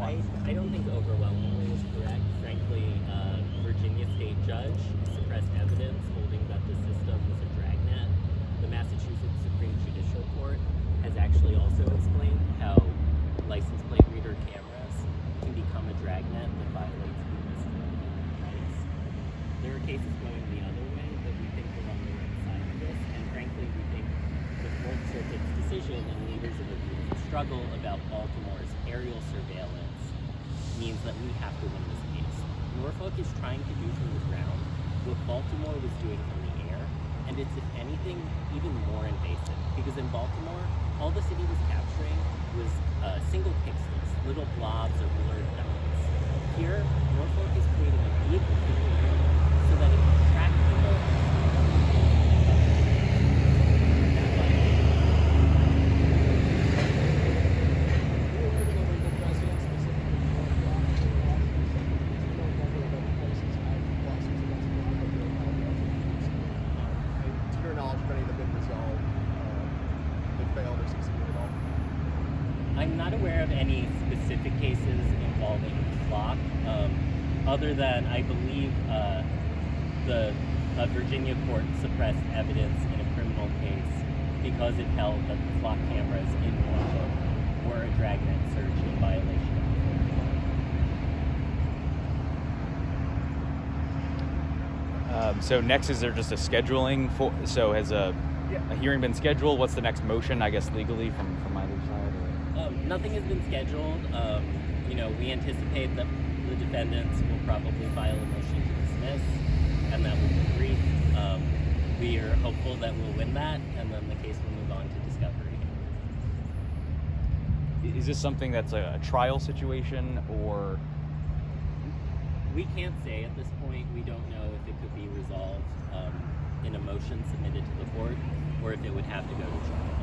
I don't think overwhelmingly is correct. Frankly, Virginia state judge suppressed evidence holding that the system was a dragnet. The Massachusetts Supreme Judicial Court has actually also explained how license plate reader cameras can become a dragnet that violates people's fundamental rights. There are cases going the other way that we think are on the right side of this, and frankly, we think the Fourth Circuit's decision and leaders of the beautiful struggle about Baltimore's aerial surveillance means that we have to win this case. Norfolk is trying to do from the ground what Baltimore was doing from the air, and it's, if anything, even more invasive. Because in Baltimore, all the city was capturing was single pixels, little blobs or blurred elements. Here, Norfolk is creating a vehicle for the air so that it can track people. I'm not aware of any specific cases involving flock, other than I believe the Virginia court suppressed evidence in a criminal case because it held that the flock cameras in Norfolk were a dragnet search in violation of So next, is there just a scheduling for? So has a hearing been scheduled? What's the next motion? I guess legally from either side. Nothing has been scheduled. We anticipate that the defendants will probably file a motion to dismiss, and that will be briefed. We are hopeful that we'll win that, and then the case will move on to discovery. Is this something that's a trial situation, or? We can't say at this point. We don't know if it could be resolved in a motion submitted to the court, or if it would have to go to trial.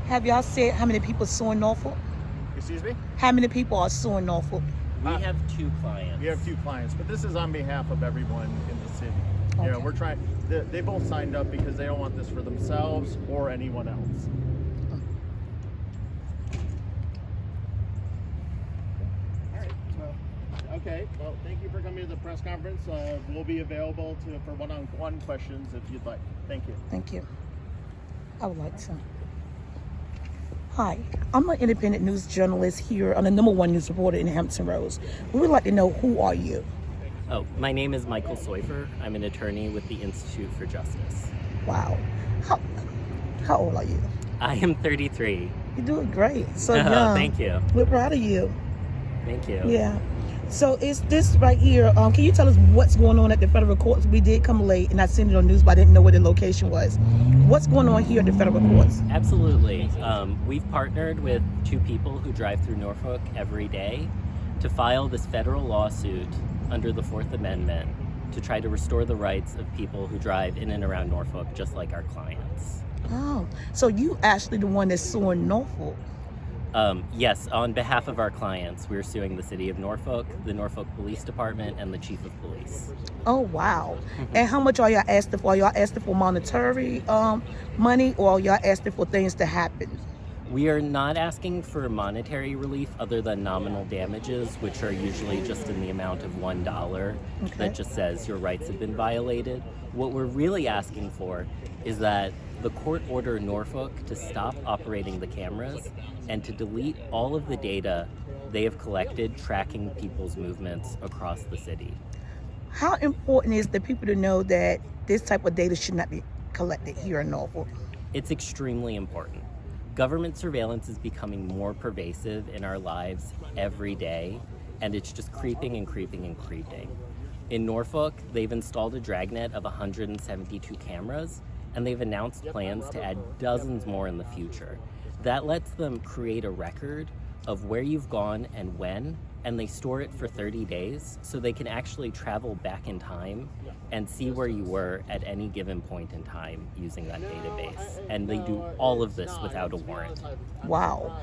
Have y'all said how many people suing Norfolk? Excuse me? How many people are suing Norfolk? We have 2 clients. We have 2 clients, but this is on behalf of everyone in the city. Okay. We're trying. They both signed up because they don't want this for themselves or anyone else. All right. Okay. Well, thank you for coming to the press conference. We'll be available for one-on-one questions if you'd like. Thank you. Thank you. I would like to. Hi, I'm an independent news journalist here on the #1 news reporter in Hampton Roads. We would like to know, who are you? Oh, my name is Michael Seufer. I'm an attorney with the Institute for Justice. Wow. How old are you? I am 33. You're doing great. So Oh, young. thank you. We're proud of you. Thank you. Yeah. So is this right here, can you tell us what's going on at the federal courts? We did come late and I seen it on news, but I didn't know where the location was. What's going on here at the federal courts? Absolutely. We've partnered with 2 people who drive through Norfolk every day to file this federal lawsuit under the 4th Amendment to try to restore the rights of people who drive in and around Norfolk, just like our clients. Oh, so you actually the one that's suing Norfolk? Yes, on behalf of our clients, we're suing the city of Norfolk, the Norfolk Police Department, and the Chief of Police. Oh, wow. And how much are y'all asking for? Are y'all asking for monetary money, or are y'all asking for things to happen? We are not asking for monetary relief other than nominal damages, which are usually just in the amount of $1 that just says your rights have been violated. What we're really asking for is that the court order Norfolk to stop operating the cameras and to delete all of the data they have collected tracking people's movements across the city. How important is the people to know that this type of data should not be collected here in Norfolk? It's extremely important. Government surveillance is becoming more pervasive in our lives every day, and it's just creeping and creeping and creeping. In Norfolk, they've installed a dragnet of 172 cameras, and they've announced plans to add dozens more in the future. That lets them create a record of where you've gone and when, and they store it for 30 days so they can actually travel back in time and see where you were at any given point in time using that database. And they do all of this without a warrant. Wow.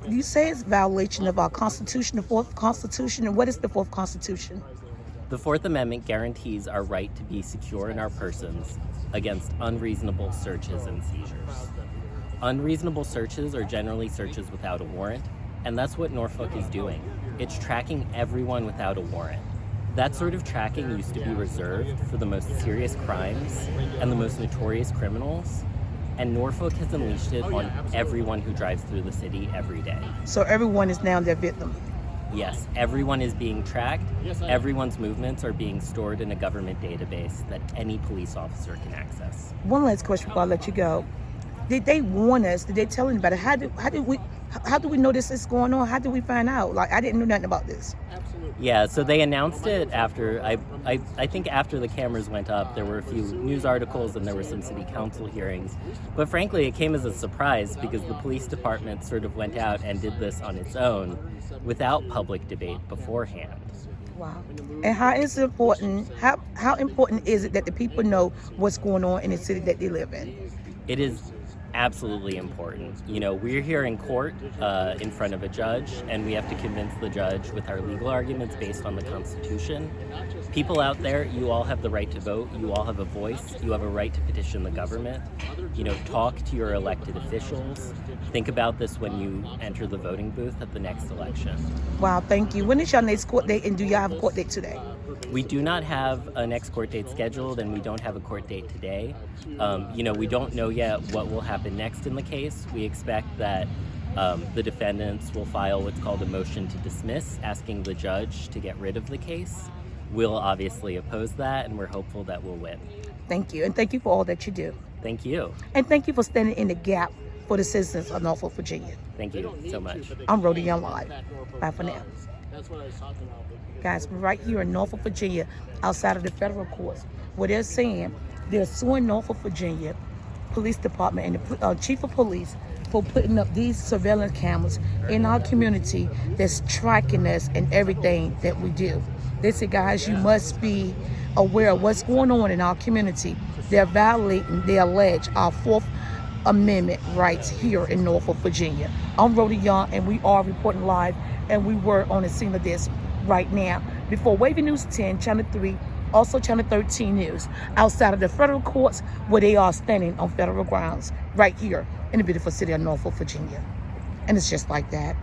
You say it's violation of our Constitution, the 4th Constitution, and what is the 4th Constitution? The 4th Amendment guarantees our right to be secure in our persons against unreasonable searches and seizures. Unreasonable searches are generally searches without a warrant, And that's what Norfolk is doing. It's tracking everyone without a warrant. That sort of tracking used to be reserved for the most serious crimes and the most notorious criminals. And Norfolk has unleashed it on everyone who drives through the city every day. So everyone is now their victim. Yes, everyone is being tracked. Everyone's movements are being stored in a government database that any police officer can access. One last question before I let you go. Did they warn us? Did they tell anybody? How do we know this is going on? How did we find out? Like, I didn't know nothing about this. Yeah, so they announced it after, I think after the cameras went up, there were a few news articles and there were some city council hearings. But frankly, it came as a surprise because the police department sort of went out and did this on its own without public debate beforehand. Wow. And how is it important, how important is it that the people know what's going on in the city that they live in? It is absolutely important. You know, we're here in court in front of a judge, and we have to convince the judge with our legal arguments based on the Constitution. People out there, you all have the right to vote. You all have a voice. You have a right to petition the government. You know, talk to your elected officials. Think about this when you enter the voting booth at the next election. Wow, thank you. When is your next court date, and do y'all have a court date today? We do not have a next court date scheduled, and we don't have a court date today. You know, we don't know yet what will happen next in the case. We expect that the defendants will file what's called a motion to dismiss, asking the judge to get rid of the case. We'll obviously oppose that, and we're hopeful that we'll win. Thank you, and thank you for all that you do. Thank you. And thank you for standing in the gap for the citizens of Norfolk, Virginia. Thank you so much. I'm Rhoda Young Live. Bye for now. That's what I was talking about. Guys, we're right here in Norfolk, Virginia, outside of the federal courts, where they're saying they're suing Norfolk, Virginia Police Department and the chief of police for putting up these surveillance cameras in our community that's tracking us and everything that we do. They say, guys, you must be aware of what's going on in our community. They're violating, they allege, our Fourth Amendment rights here in Norfolk, Virginia. I'm Rhoda Young, and we are reporting live, and we were on the scene of this right now. Before Wavy News 10, Channel 3, also Channel 13 News, outside of the federal courts where they are standing on federal grounds, right here in the beautiful city of Norfolk, Virginia. And it's just like that.